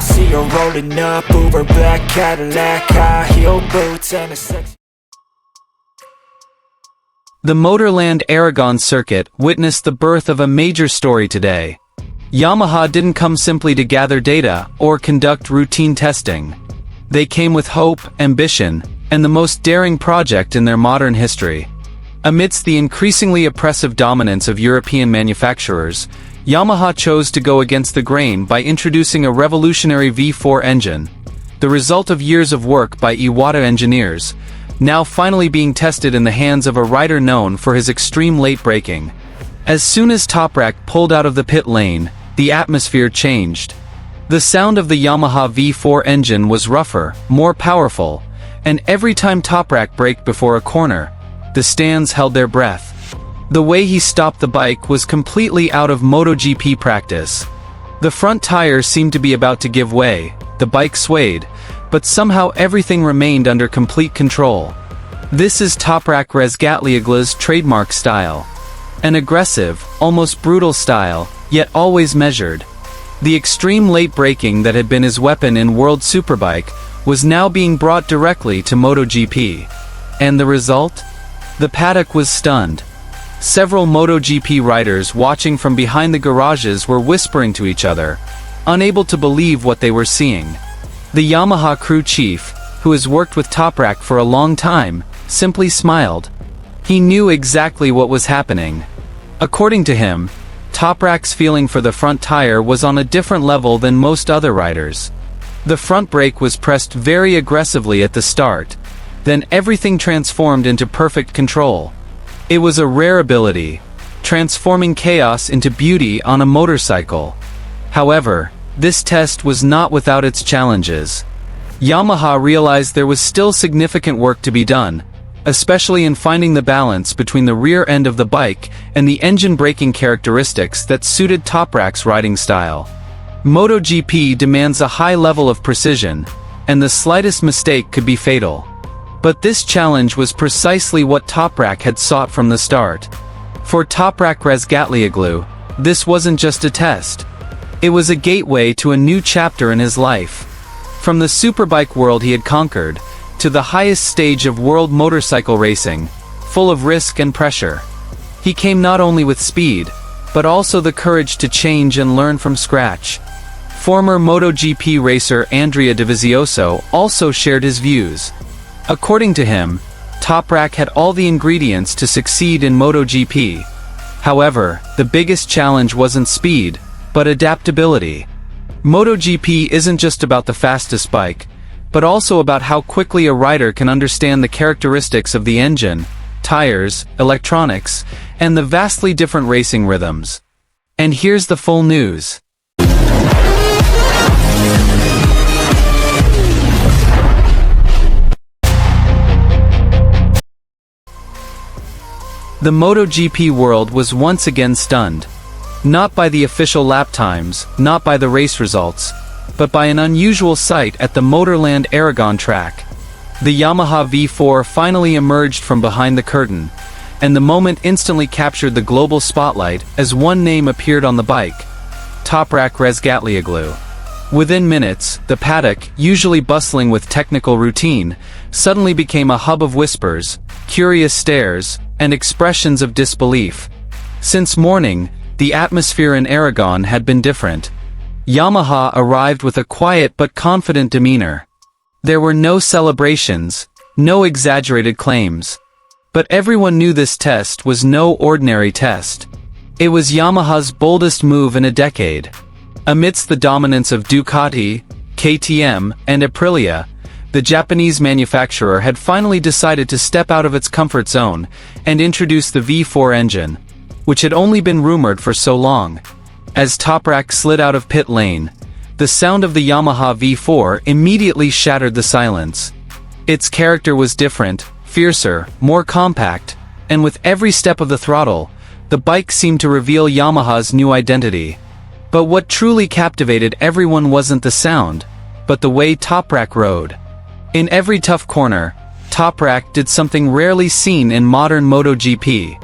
see her rolling up, Uber black Cadillac, high heel boots and a sexy... The Motorland Aragon circuit witnessed the birth of a major story today. Yamaha didn't come simply to gather data or conduct routine testing. They came with hope, ambition, and the most daring project in their modern history. Amidst the increasingly oppressive dominance of European manufacturers, Yamaha chose to go against the grain by introducing a revolutionary V4 engine, the result of years of work by Iwata engineers, now finally being tested in the hands of a rider known for his extreme late braking. As soon as TOPRAK pulled out of the pit lane, the atmosphere changed. The sound of the Yamaha V4 engine was rougher, more powerful, and every time TOPRAK braked before a corner, the stands held their breath. The way he stopped the bike was completely out of MotoGP practice. The front tire seemed to be about to give way, the bike swayed, but somehow everything remained under complete control. This is TOPRAK RAZGATLIOGLU's trademark style. An aggressive, almost brutal style, yet always measured. The extreme late braking that had been his weapon in World Superbike was now being brought directly to MotoGP. And the result? The paddock was stunned. Several MotoGP riders watching from behind the garages were whispering to each other, unable to believe what they were seeing. The Yamaha crew chief, who has worked with TOPRAK for a long time, simply smiled. He knew exactly what was happening. According to him, TOPRAK's feeling for the front tire was on a different level than most other riders. The front brake was pressed very aggressively at the start, then everything transformed into perfect control. It was a rare ability, transforming chaos into beauty on a motorcycle. However, this test was not without its challenges. Yamaha realized there was still significant work to be done, especially in finding the balance between the rear end of the bike and the engine braking characteristics that suited TOPRAK's riding style. MotoGP demands a high level of precision, and the slightest mistake could be fatal. But this challenge was precisely what TOPRAK had sought from the start. For TOPRAK RAZGATLIOGLU, this wasn't just a test. It was a gateway to a new chapter in his life. From the superbike world he had conquered, to the highest stage of world motorcycle racing, full of risk and pressure. He came not only with speed, but also the courage to change and learn from scratch. Former MotoGP racer Andrea Dovizioso also shared his views. According to him, TOPRAK had all the ingredients to succeed in MotoGP. However, the biggest challenge wasn't speed, but adaptability. MotoGP isn't just about the fastest bike, but also about how quickly a rider can understand the characteristics of the engine, tires, electronics, and the vastly different racing rhythms. And here's the full news. The MotoGP world was once again stunned. Not by the official lap times, not by the race results, but by an unusual sight at the Motorland Aragon track. The Yamaha V4 finally emerged from behind the curtain, and the moment instantly captured the global spotlight as one name appeared on the bike: TOPRAK RAZGATLIOGLU. Within minutes, the paddock, usually bustling with technical routine, suddenly became a hub of whispers, curious stares, and expressions of disbelief. Since morning, the atmosphere in Aragon had been different. Yamaha arrived with a quiet but confident demeanor. There were no celebrations, no exaggerated claims. But everyone knew this test was no ordinary test. It was Yamaha's boldest move in a decade. Amidst the dominance of Ducati, KTM, and Aprilia, the Japanese manufacturer had finally decided to step out of its comfort zone and introduce the V4 engine, which had only been rumored for so long. As TOPRAK slid out of pit lane, the sound of the Yamaha V4 immediately shattered the silence. Its character was different, fiercer, more compact, and with every step of the throttle, the bike seemed to reveal Yamaha's new identity. But what truly captivated everyone wasn't the sound, but the way TOPRAK rode. In every tough corner, TOPRAK did something rarely seen in modern MotoGP.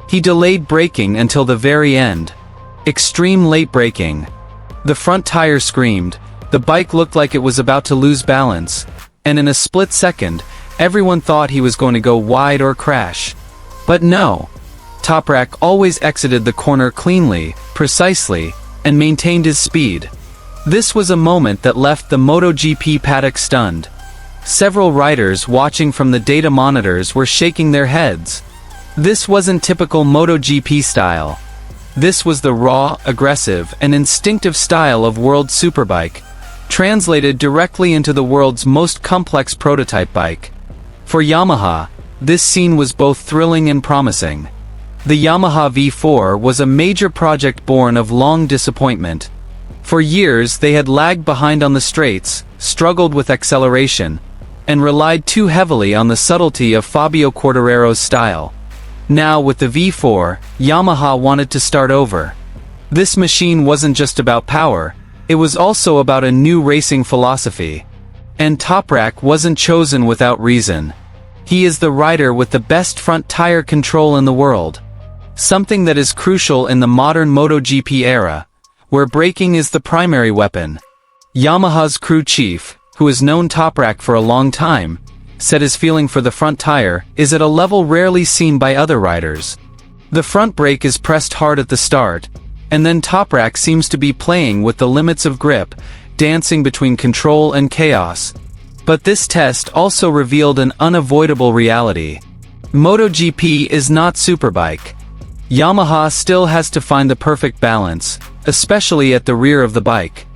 He delayed braking until the very end. Extreme late braking. The front tire screamed, The bike looked like it was about to lose balance, and in a split second, everyone thought he was going to go wide or crash. But no. Toprak always exited the corner cleanly, precisely, and maintained his speed. This was a moment that left the MotoGP paddock stunned. Several riders watching from the data monitors were shaking their heads. This wasn't typical MotoGP style. This was the raw, aggressive, and instinctive style of World Superbike, translated directly into the world's most complex prototype bike. For Yamaha, this scene was both thrilling and promising. The Yamaha V4 was a major project born of long disappointment. For years they had lagged behind on the straights, struggled with acceleration, and relied too heavily on the subtlety of Fabio Quartararo's style. Now with the V4, Yamaha wanted to start over. This machine wasn't just about power, it was also about a new racing philosophy. And Toprak wasn't chosen without reason. He is the rider with the best front tire control in the world. Something that is crucial in the modern MotoGP era, where braking is the primary weapon. Yamaha's crew chief, who has known Toprak for a long time, said his feeling for the front tire is at a level rarely seen by other riders. The front brake is pressed hard at the start, and then Toprak seems to be playing with the limits of grip, dancing between control and chaos. But this test also revealed an unavoidable reality. MotoGP is not Superbike. Yamaha still has to find the perfect balance, especially at the rear of the bike.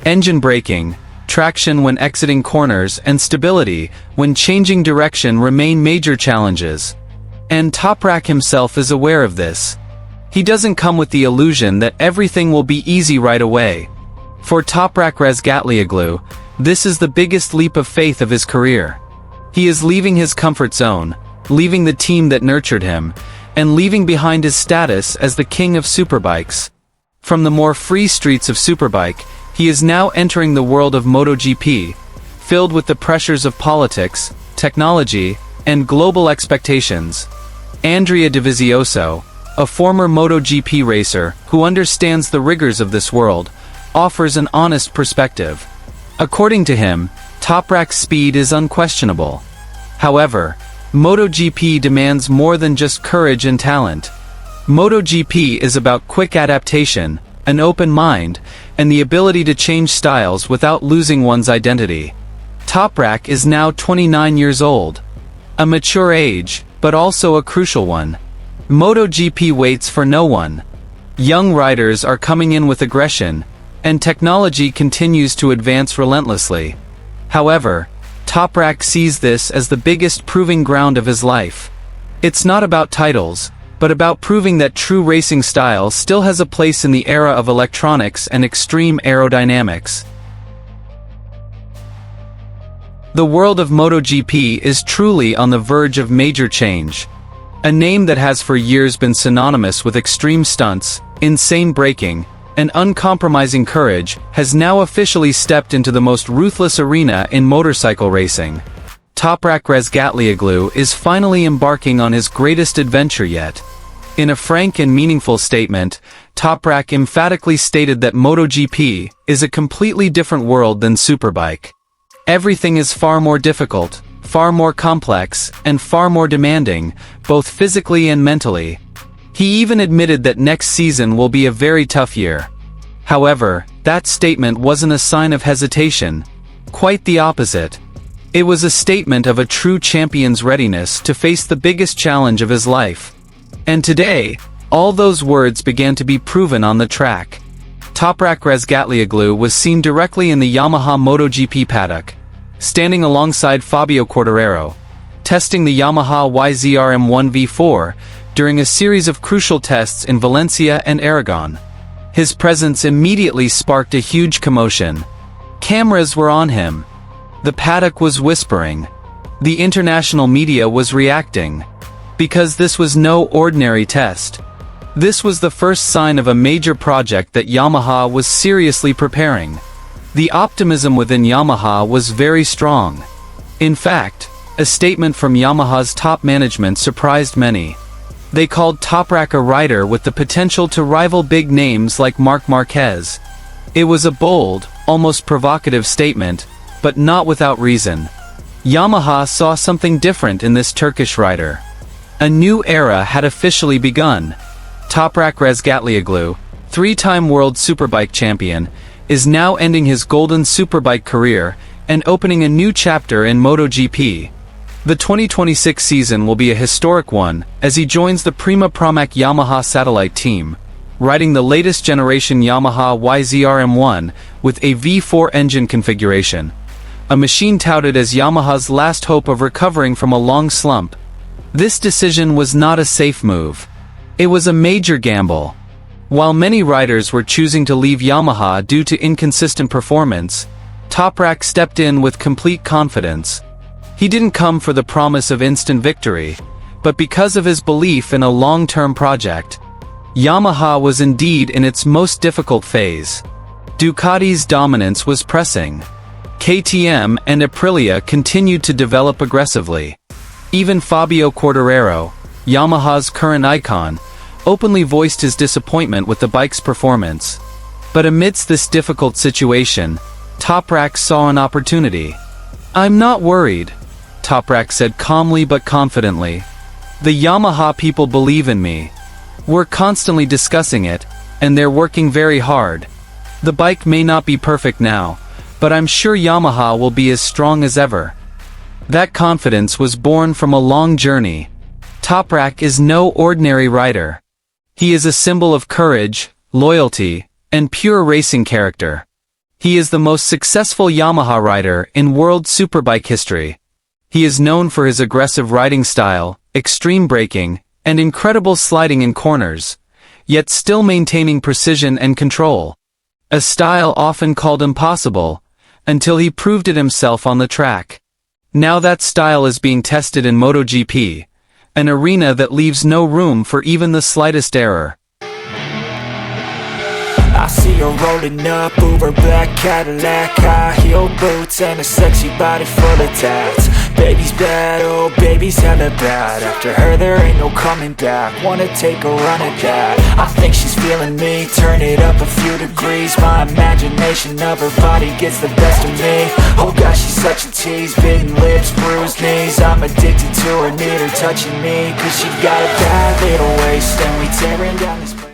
Engine braking, traction when exiting corners, and stability when changing direction remain major challenges. And Toprak himself is aware of this. He doesn't come with the illusion that everything will be easy right away. For Toprak Razgatlioglu, this is the biggest leap of faith of his career. He is leaving his comfort zone, leaving the team that nurtured him, and leaving behind his status as the king of superbikes. From the more free streets of Superbike, he is now entering the world of MotoGP, filled with the pressures of politics, technology, and global expectations. Andrea Dovizioso, a former MotoGP racer who understands the rigors of this world, offers an honest perspective. According to him, Toprak's speed is unquestionable. However, MotoGP demands more than just courage and talent. MotoGP is about quick adaptation, an open mind, and the ability to change styles without losing one's identity. Toprak is now 29 years old. A mature age, but also a crucial one. MotoGP waits for no one. Young riders are coming in with aggression, and technology continues to advance relentlessly. However, Toprak sees this as the biggest proving ground of his life. It's not about titles, but about proving that true racing style still has a place in the era of electronics and extreme aerodynamics. The world of MotoGP is truly on the verge of major change. A name that has for years been synonymous with extreme stunts, insane braking, and uncompromising courage, has now officially stepped into the most ruthless arena in motorcycle racing. Toprak Razgatlioglu is finally embarking on his greatest adventure yet. In a frank and meaningful statement, Toprak emphatically stated that MotoGP is a completely different world than Superbike. Everything is far more difficult, far more complex, and far more demanding, both physically and mentally. He even admitted that next season will be a very tough year. However, that statement wasn't a sign of hesitation. Quite the opposite. It was a statement of a true champion's readiness to face the biggest challenge of his life. And today, all those words began to be proven on the track. Toprak Razgatlioglu was seen directly in the Yamaha MotoGP paddock, standing alongside Fabio Quartararo, testing the Yamaha YZR-M1 V4 during a series of crucial tests in Valencia and Aragon. His presence immediately sparked a huge commotion. Cameras were on him. The paddock was whispering. The international media was reacting. Because this was no ordinary test. This was the first sign of a major project that Yamaha was seriously preparing. The optimism within Yamaha was very strong. In fact, a statement from Yamaha's top management surprised many. They called Toprak a rider with the potential to rival big names like Marc Marquez. It was a bold, almost provocative statement, but not without reason. Yamaha saw something different in this Turkish rider. A new era had officially begun. TOPRAK RAZGATLIOGLU, three-time world superbike champion, is now ending his golden superbike career and opening a new chapter in MotoGP. The 2026 season will be a historic one as he joins the Prima Pramac Yamaha satellite team, riding the latest generation Yamaha YZR-M1 with a V4 engine configuration, a machine touted as Yamaha's last hope of recovering from a long slump. This decision was not a safe move. It was a major gamble. While many riders were choosing to leave Yamaha due to inconsistent performance, TOPRAK stepped in with complete confidence. He didn't come for the promise of instant victory, but because of his belief in a long-term project. Yamaha was indeed in its most difficult phase. Ducati's dominance was pressing. KTM and Aprilia continued to develop aggressively. Even Fabio Quartararo, Yamaha's current icon, openly voiced his disappointment with the bike's performance. But amidst this difficult situation, TOPRAK saw an opportunity. "I'm not worried," TOPRAK said calmly but confidently. "The Yamaha people believe in me. We're constantly discussing it, and they're working very hard. The bike may not be perfect now, but I'm sure Yamaha will be as strong as ever." That confidence was born from a long journey. TOPRAK is no ordinary rider. He is a symbol of courage, loyalty, and pure racing character. He is the most successful Yamaha rider in world superbike history. He is known for his aggressive riding style, extreme braking, and incredible sliding in corners, yet still maintaining precision and control. A style often called impossible, until he proved it himself on the track. Now that style is being tested in MotoGP, an arena that leaves no room for even the slightest error. I see her rolling up, Uber black Cadillac, high heel boots and a sexy body full of tats. Baby's bad, oh baby's hella bad. After her there ain't no coming back. Wanna take a run at that. I think she's feeling me, turn it up a few degrees. My imagination of her body gets the best of me. Oh gosh, she's such a tease, bitten lips, bruised knees. I'm addicted to her, need her touching me, cause she got a bad little waist, and we tearing down this place.